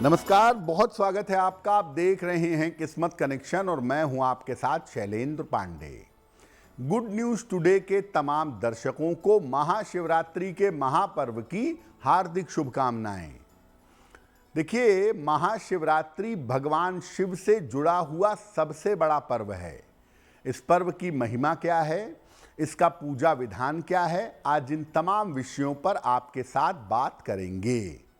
नमस्कार, बहुत स्वागत है आपका। आप देख रहे हैं किस्मत कनेक्शन और मैं हूं आपके साथ Shailendra Pandey. Good news today के तमाम दर्शकों को महाशिवरात्रि के महापर्व की हार्दिक शुभकामनाएं। देखिए, महाशिवरात्रि भगवान शिव से जुड़ा हुआ सबसे बड़ा पर्व है। इस पर्व की महिमा क्या है, इसका पूजा विधान क्या है, आज इन तमाम विषयों पर आपके साथ बात करेंगे।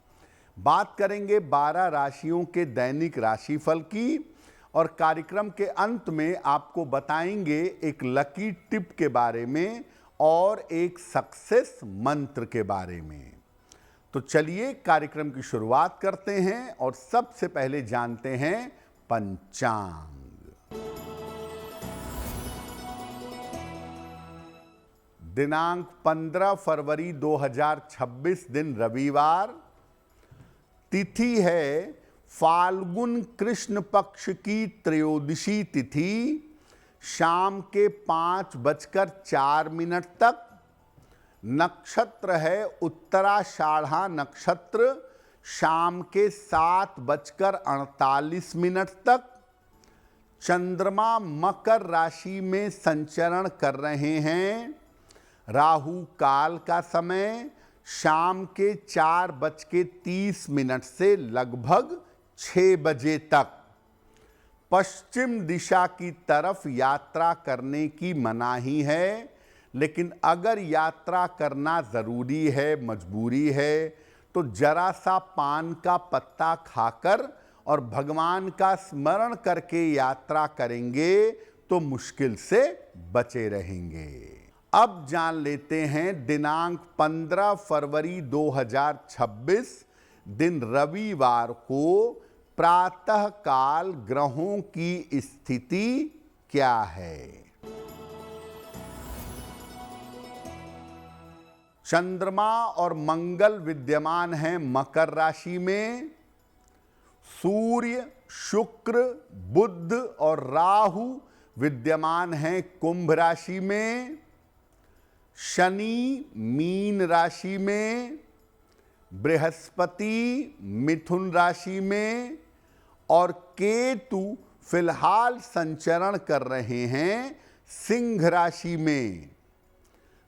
12 राशियों के दैनिक राशिफल की और कार्यक्रम के अंत में आपको बताएंगे एक लकी टिप के बारे में और एक सक्सेस मंत्र के बारे में। तो चलिए कार्यक्रम की शुरुआत करते हैं और सबसे पहले जानते हैं पंचांग। दिनांक 15 फरवरी 2026 दिन रविवार, तिथि है फाल्गुन कृष्ण पक्ष की त्रयोदशी तिथि, शाम के 5:04 तक। नक्षत्र है उत्तराषाढ़ा नक्षत्र, शाम के 7:48 तक। चंद्रमा मकर राशि में संचरण कर रहे हैं। राहु काल का समय शाम के 4:30 से लगभग 6 बजे तक। पश्चिम दिशा की तरफ यात्रा करने की मनाही है, लेकिन अगर यात्रा करना जरूरी है, मजबूरी है, तो जरा सा पान का पत्ता खाकर और भगवान का स्मरण करके यात्रा करेंगे तो मुश्किल से बचे रहेंगे। अब जान लेते हैं दिनांक 15 फरवरी 2026 दिन रविवार को प्रातः काल ग्रहों की स्थिति क्या है। चंद्रमा और मंगल विद्यमान हैं मकर राशि में। सूर्य, शुक्र, बुध और राहु विद्यमान हैं कुंभ राशि में। शनि मीन राशि में, बृहस्पति मिथुन राशि में और केतु फिलहाल संचरण कर रहे हैं सिंह राशि में।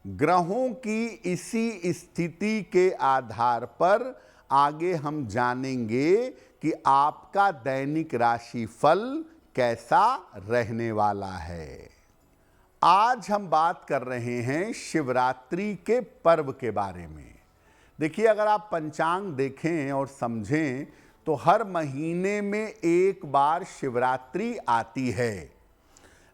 ग्रहों की इसी स्थिति के आधार पर आगे हम जानेंगे कि आपका दैनिक राशिफल कैसा रहने वाला है। आज हम बात कर रहे हैं शिवरात्रि के पर्व के बारे में। देखिए, अगर आप पंचांग देखें और समझें तो हर महीने में एक बार शिवरात्रि आती है,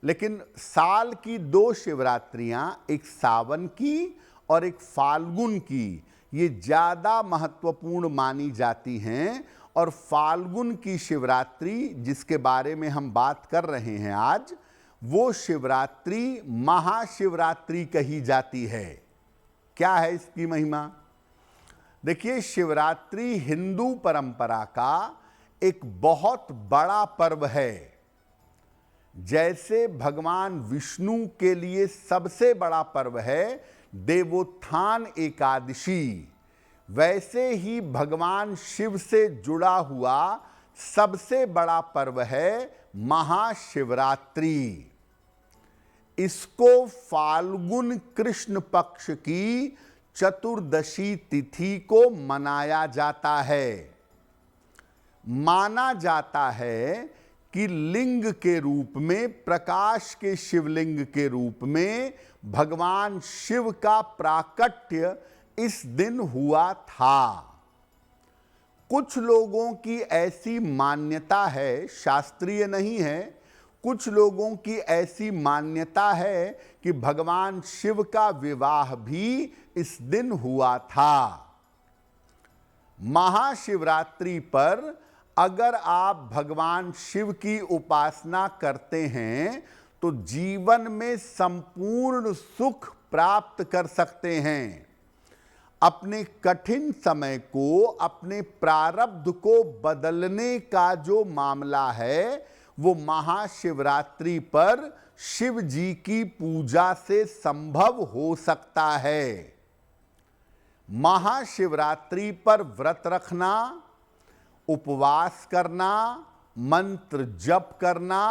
लेकिन साल की 2 शिवरात्रियां, एक सावन की और एक फाल्गुन की, ये ज़्यादा महत्वपूर्ण मानी जाती हैं। और फाल्गुन की शिवरात्रि जिसके बारे में हम बात कर रहे हैं आज, वो शिवरात्रि महाशिवरात्रि कही जाती है। क्या है इसकी महिमा? देखिए, शिवरात्रि हिंदू परंपरा का एक बहुत बड़ा पर्व है। जैसे भगवान विष्णु के लिए सबसे बड़ा पर्व है देवोत्थान एकादशी, वैसे ही भगवान शिव से जुड़ा हुआ सबसे बड़ा पर्व है महाशिवरात्रि। इसको फाल्गुन कृष्ण पक्ष की चतुर्दशी तिथि को मनाया जाता है। माना जाता है कि लिंग के रूप में, प्रकाश के शिवलिंग के रूप में भगवान शिव का प्राकट्य इस दिन हुआ था। कुछ लोगों की ऐसी मान्यता है, शास्त्रीय नहीं है, कुछ लोगों की ऐसी मान्यता है कि भगवान शिव का विवाह भी इस दिन हुआ था। महाशिवरात्रि पर अगर आप भगवान शिव की उपासना करते हैं तो जीवन में संपूर्ण सुख प्राप्त कर सकते हैं। अपने कठिन समय को, अपने प्रारब्ध को बदलने का जो मामला है, वो महाशिवरात्रि पर शिव जी की पूजा से संभव हो सकता है। महाशिवरात्रि पर व्रत रखना, उपवास करना, मंत्र जप करना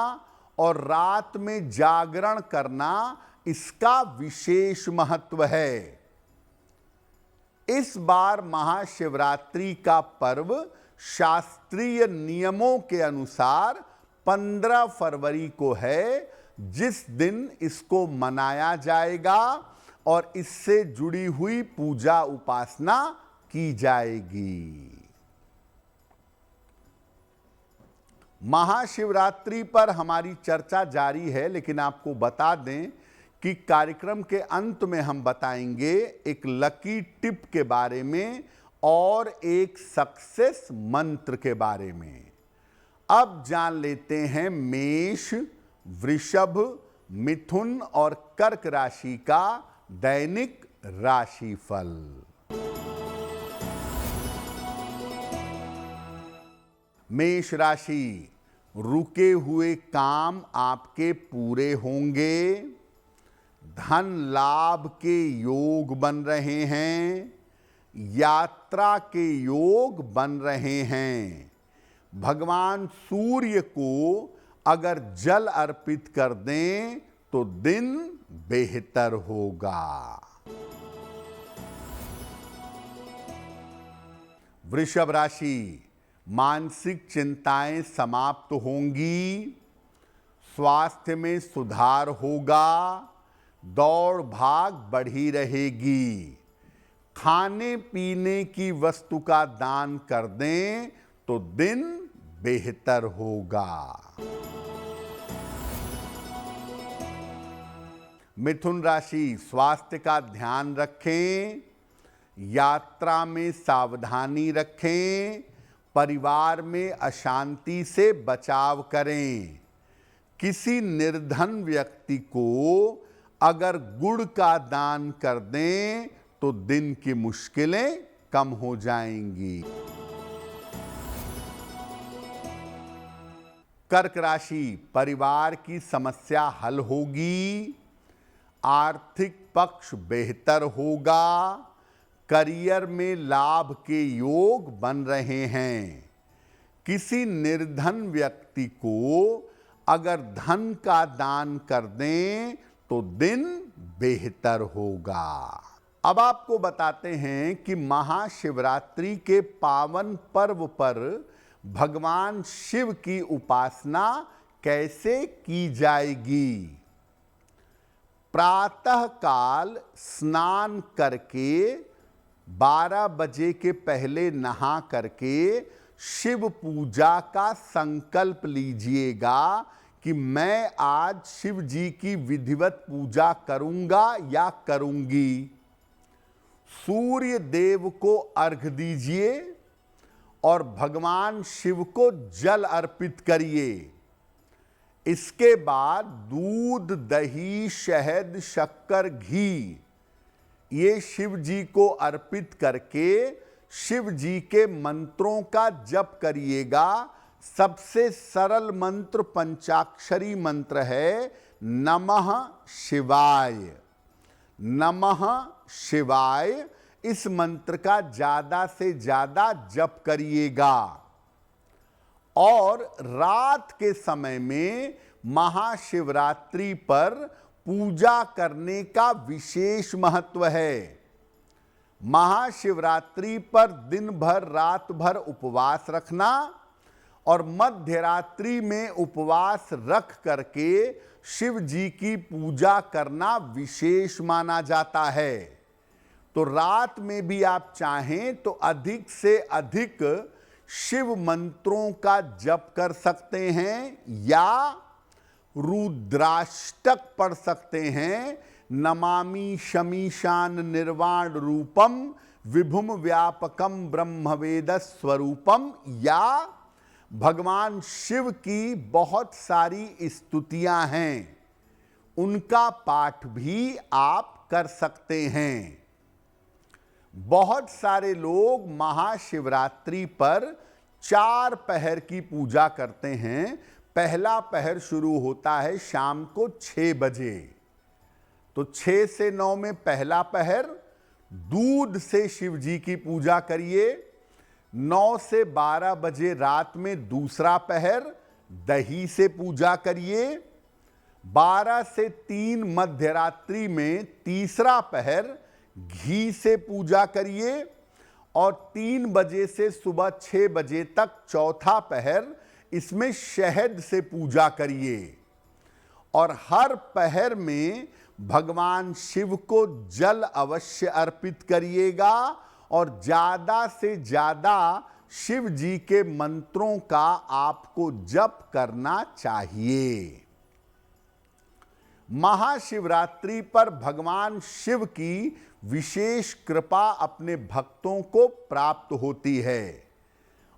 और रात में जागरण करना इसका विशेष महत्व है। इस बार महाशिवरात्रि का पर्व शास्त्रीय नियमों के अनुसार 15 फरवरी को है, जिस दिन इसको मनाया जाएगा और इससे जुड़ी हुई पूजा उपासना की जाएगी। महाशिवरात्रि पर हमारी चर्चा जारी है, लेकिन आपको बता दें कि कार्यक्रम के अंत में हम बताएंगे एक लकी टिप के बारे में और एक सक्सेस मंत्र के बारे में। अब जान लेते हैं मेष, वृषभ, मिथुन और कर्क राशि का दैनिक राशिफल। मेष राशि, रुके हुए काम आपके पूरे होंगे। धन लाभ के योग बन रहे हैं। यात्रा के योग बन रहे हैं। भगवान सूर्य को अगर जल अर्पित कर दें तो दिन बेहतर होगा। वृषभ राशि, मानसिक चिंताएं समाप्त होंगी। स्वास्थ्य में सुधार होगा। दौड़ भाग बढ़ी रहेगी। खाने पीने की वस्तु का दान कर दें तो दिन बेहतर होगा। मिथुन राशि, स्वास्थ्य का ध्यान रखें। यात्रा में सावधानी रखें। परिवार में अशांति से बचाव करें। किसी निर्धन व्यक्ति को अगर गुड़ का दान कर दें तो दिन की मुश्किलें कम हो जाएंगी। कर्क राशि, परिवार की समस्या हल होगी। आर्थिक पक्ष बेहतर होगा। करियर में लाभ के योग बन रहे हैं। किसी निर्धन व्यक्ति को अगर धन का दान कर दें तो दिन बेहतर होगा। अब आपको बताते हैं कि महाशिवरात्रि के पावन पर्व पर भगवान शिव की उपासना कैसे की जाएगी। प्रातः काल स्नान करके 12 बजे के पहले नहा करके शिव पूजा का संकल्प लीजिएगा कि मैं आज शिव जी की विधिवत पूजा करूंगा या करूंगी। सूर्य देव को अर्घ्य दीजिए और भगवान शिव को जल अर्पित करिए। इसके बाद दूध, दही, शहद, शक्कर, घी ये शिव जी को अर्पित करके शिव जी के मंत्रों का जप करिएगा। सबसे सरल मंत्र पंचाक्षरी मंत्र है नमः शिवाय। नमः शिवाय इस मंत्र का ज्यादा से ज्यादा जप करिएगा। और रात के समय में महाशिवरात्रि पर पूजा करने का विशेष महत्व है। महाशिवरात्रि पर दिन भर रात भर उपवास रखना और मध्य रात्रि में उपवास रख करके शिव जी की पूजा करना विशेष माना जाता है। तो रात में भी आप चाहें तो अधिक से अधिक शिव मंत्रों का जप कर सकते हैं या रुद्राष्टक पढ़ सकते हैं। नमामि शमीशान निर्वाण रूपम विभुम व्यापकम ब्रह्मवेद स्वरूपम, या भगवान शिव की बहुत सारी स्तुतियां हैं, उनका पाठ भी आप कर सकते हैं। बहुत सारे लोग महाशिवरात्रि पर 4 पहर की पूजा करते हैं। पहला पहर शुरू होता है शाम को 6 बजे, तो 6 से 9 में पहला पहर दूध से शिव जी की पूजा करिए। 9 से 12 बजे रात में दूसरा पहर दही से पूजा करिए। 12 से 3 मध्य रात्रि में तीसरा पहर घी से पूजा करिए और 3 बजे से सुबह 6 बजे तक चौथा पहर इसमें शहद से पूजा करिए। और हर पहर में भगवान शिव को जल अवश्य अर्पित करिएगा और ज्यादा से ज्यादा शिव जी के मंत्रों का आपको जप करना चाहिए। महाशिवरात्रि पर भगवान शिव की विशेष कृपा अपने भक्तों को प्राप्त होती है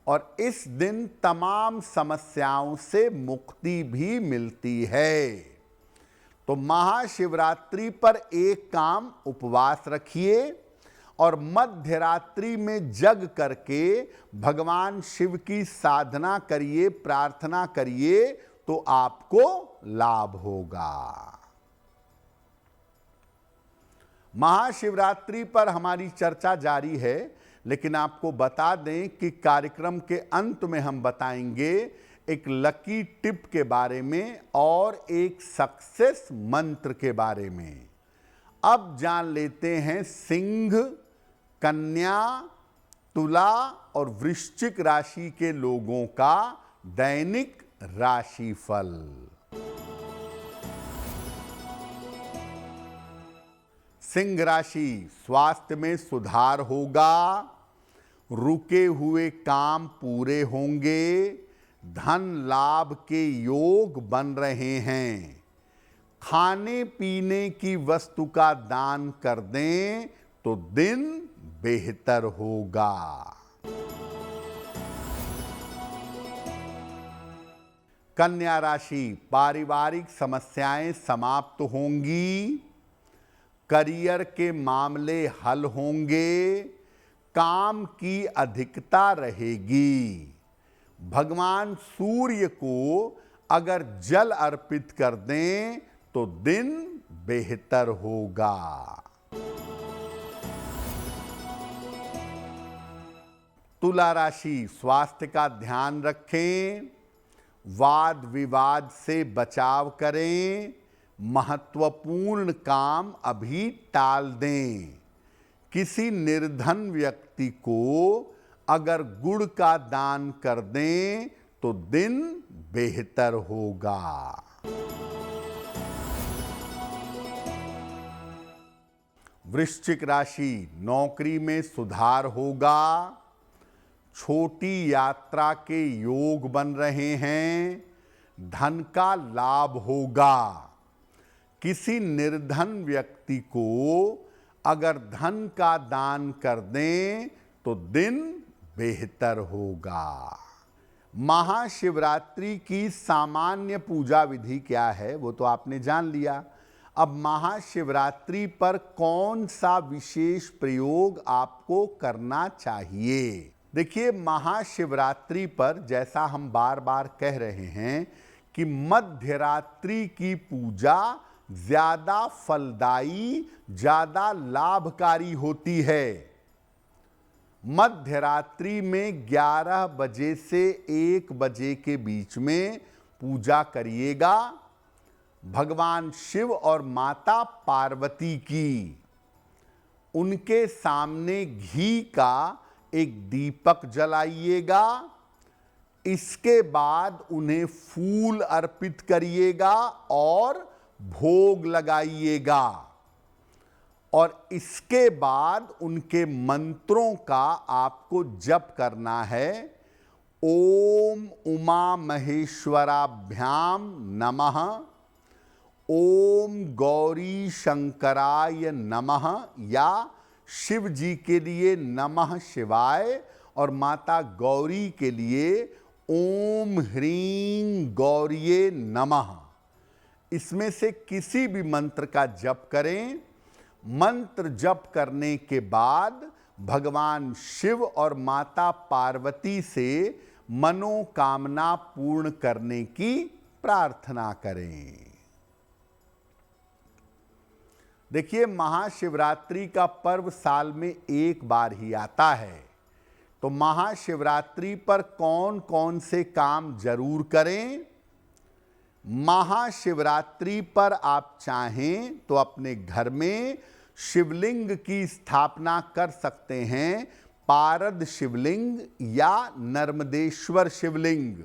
और इस दिन तमाम समस्याओं से मुक्ति भी मिलती है। तो महाशिवरात्रि पर एक काम उपवास रखिए और मध्य रात्रि में जग करके भगवान शिव की साधना करिए, प्रार्थना करिए, तो आपको लाभ होगा। महाशिवरात्रि पर हमारी चर्चा जारी है, लेकिन आपको बता दें कि कार्यक्रम के अंत में हम बताएंगे एक लकी टिप के बारे में और एक सक्सेस मंत्र के बारे में। अब जान लेते हैं सिंह, कन्या, तुला और वृश्चिक राशि के लोगों का दैनिक राशिफल। सिंह राशि, स्वास्थ्य में सुधार होगा, रुके हुए काम पूरे होंगे, धन लाभ के योग बन रहे हैं। खाने पीने की वस्तु का दान कर दें तो दिन बेहतर होगा। कन्या राशि, पारिवारिक समस्याएं समाप्त होंगी, करियर के मामले हल होंगे, काम की अधिकता रहेगी। भगवान सूर्य को अगर जल अर्पित कर दें तो दिन बेहतर होगा। तुला राशि, स्वास्थ्य का ध्यान रखें, वाद विवाद से बचाव करें, महत्वपूर्ण काम अभी टाल दें। किसी निर्धन व्यक्ति को अगर गुड़ का दान कर दें तो दिन बेहतर होगा। वृश्चिक राशि, नौकरी में सुधार होगा, छोटी यात्रा के योग बन रहे हैं, धन का लाभ होगा। किसी निर्धन व्यक्ति को अगर धन का दान कर दें तो दिन बेहतर होगा। महाशिवरात्रि की सामान्य पूजा विधि क्या है वो तो आपने जान लिया। अब महाशिवरात्रि पर कौन सा विशेष प्रयोग आपको करना चाहिए? देखिए, महाशिवरात्रि पर जैसा हम बार बार कह रहे हैं कि मध्यरात्रि की पूजा ज्यादा फलदायी, ज्यादा लाभकारी होती है। मध्यरात्रि में 11 बजे से 1 बजे के बीच में पूजा करिएगा भगवान शिव और माता पार्वती की। उनके सामने घी का एक दीपक जलाइएगा, इसके बाद उन्हें फूल अर्पित करिएगा और भोग लगाइएगा और इसके बाद उनके मंत्रों का आपको जप करना है। ओम उमा महेश्वराभ्याम नमः, ओम गौरी शंकराय नमः या शिव जी के लिए नमः शिवाय और माता गौरी के लिए ओम ह्रीं गौरिये नमः। इसमें से किसी भी मंत्र का जप करें। मंत्र जप करने के बाद भगवान शिव और माता पार्वती से मनोकामना पूर्ण करने की प्रार्थना करें। देखिए, महाशिवरात्रि का पर्व साल में एक बार ही आता है। तो महाशिवरात्रि पर कौन कौन से काम जरूर करें? महाशिवरात्रि पर आप चाहें तो अपने घर में शिवलिंग की स्थापना कर सकते हैं, पारद शिवलिंग या नर्मदेश्वर शिवलिंग।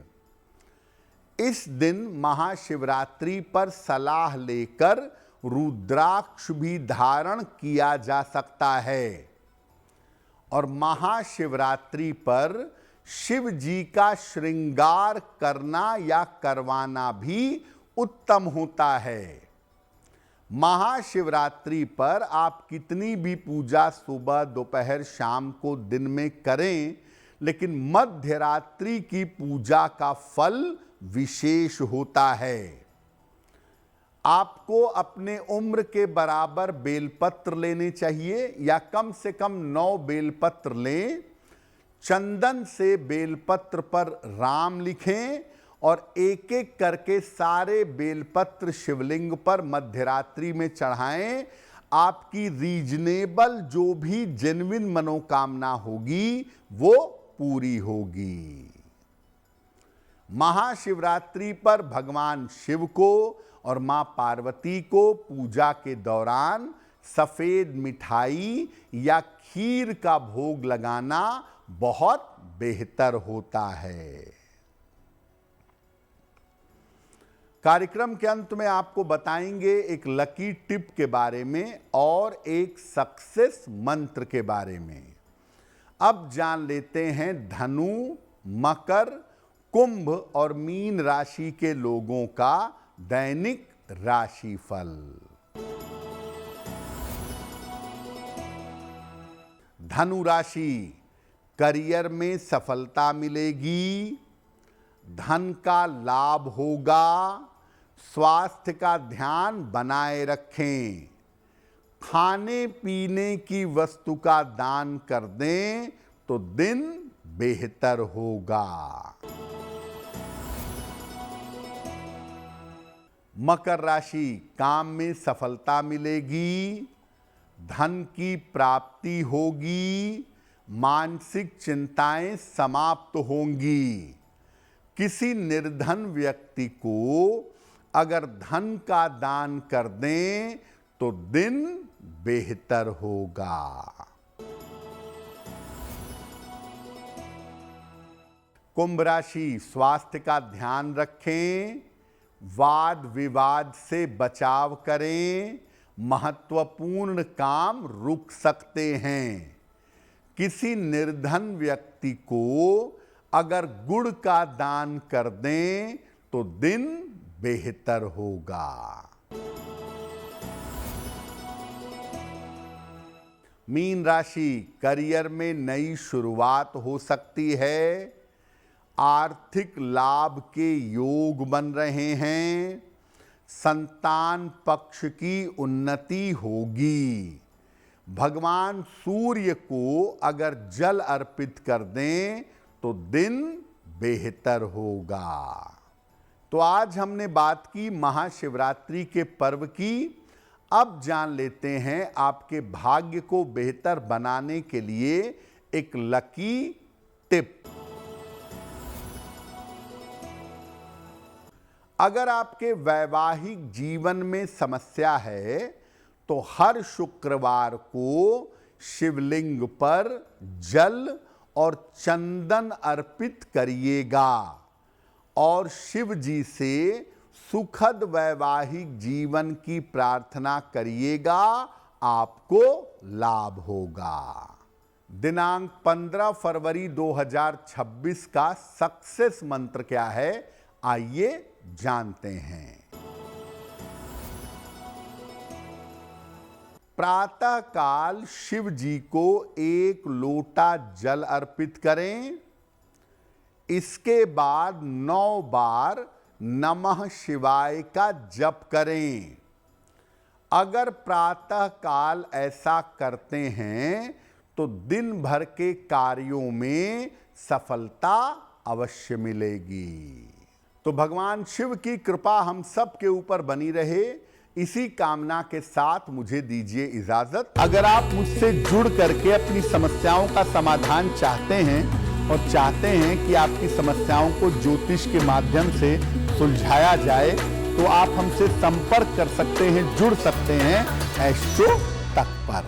इस दिन महाशिवरात्रि पर सलाह लेकर रुद्राक्ष भी धारण किया जा सकता है। और महाशिवरात्रि पर शिव जी का श्रृंगार करना या करवाना भी उत्तम होता है। महाशिवरात्रि पर आप कितनी भी पूजा सुबह, दोपहर, शाम को दिन में करें, लेकिन मध्य रात्रि की पूजा का फल विशेष होता है। आपको अपने उम्र के बराबर बेलपत्र लेने चाहिए या कम से कम 9 बेलपत्र लें। चंदन से बेलपत्र पर राम लिखें और एक एक करके सारे बेलपत्र शिवलिंग पर मध्यरात्रि में चढ़ाएं। आपकी रीजनेबल जो भी जेन्युइन मनोकामना होगी वो पूरी होगी। महाशिवरात्रि पर भगवान शिव को और मां पार्वती को पूजा के दौरान सफेद मिठाई या खीर का भोग लगाना बहुत बेहतर होता है। कार्यक्रम के अंत में आपको बताएंगे एक लकी टिप के बारे में और एक सक्सेस मंत्र के बारे में। अब जान लेते हैं धनु, मकर, कुंभ और मीन राशि के लोगों का दैनिक राशिफल। धनु राशि, करियर में सफलता मिलेगी, धन का लाभ होगा, स्वास्थ्य का ध्यान बनाए रखें, खाने पीने की वस्तु का दान कर दें तो दिन बेहतर होगा। मकर राशि, काम में सफलता मिलेगी, धन की प्राप्ति होगी, मानसिक चिंताएं समाप्त होंगी। किसी निर्धन व्यक्ति को अगर धन का दान कर दें तो दिन बेहतर होगा। कुंभ राशि, स्वास्थ्य का ध्यान रखें, वाद विवाद से बचाव करें, महत्वपूर्ण काम रुक सकते हैं। किसी निर्धन व्यक्ति को अगर गुड़ का दान कर दें तो दिन बेहतर होगा। मीन राशि, करियर में नई शुरुआत हो सकती है, आर्थिक लाभ के योग बन रहे हैं, संतान पक्ष की उन्नति होगी। भगवान सूर्य को अगर जल अर्पित कर दें तो दिन बेहतर होगा। तो आज हमने बात की महाशिवरात्रि के पर्व की। अब जान लेते हैं आपके भाग्य को बेहतर बनाने के लिए एक लकी टिप। अगर आपके वैवाहिक जीवन में समस्या है तो हर शुक्रवार को शिवलिंग पर जल और चंदन अर्पित करिएगा और शिव जी से सुखद वैवाहिक जीवन की प्रार्थना करिएगा, आपको लाभ होगा। दिनांक 15 फरवरी 2026 का सक्सेस मंत्र क्या है, आइए जानते हैं। प्रातः काल शिव जी को 1 लोटा जल अर्पित करें। इसके बाद 9 बार नमः शिवाय का जप करें। अगर प्रातः काल ऐसा करते हैं तो दिन भर के कार्यों में सफलता अवश्य मिलेगी। तो भगवान शिव की कृपा हम सब के ऊपर बनी रहे, इसी कामना के साथ मुझे दीजिए इजाजत। अगर आप मुझसे जुड़ करके अपनी समस्याओं का समाधान चाहते हैं और चाहते हैं कि आपकी समस्याओं को ज्योतिष के माध्यम से सुलझाया जाए, तो आप हमसे संपर्क कर सकते हैं, जुड़ सकते हैं एस्ट्रो तक पर।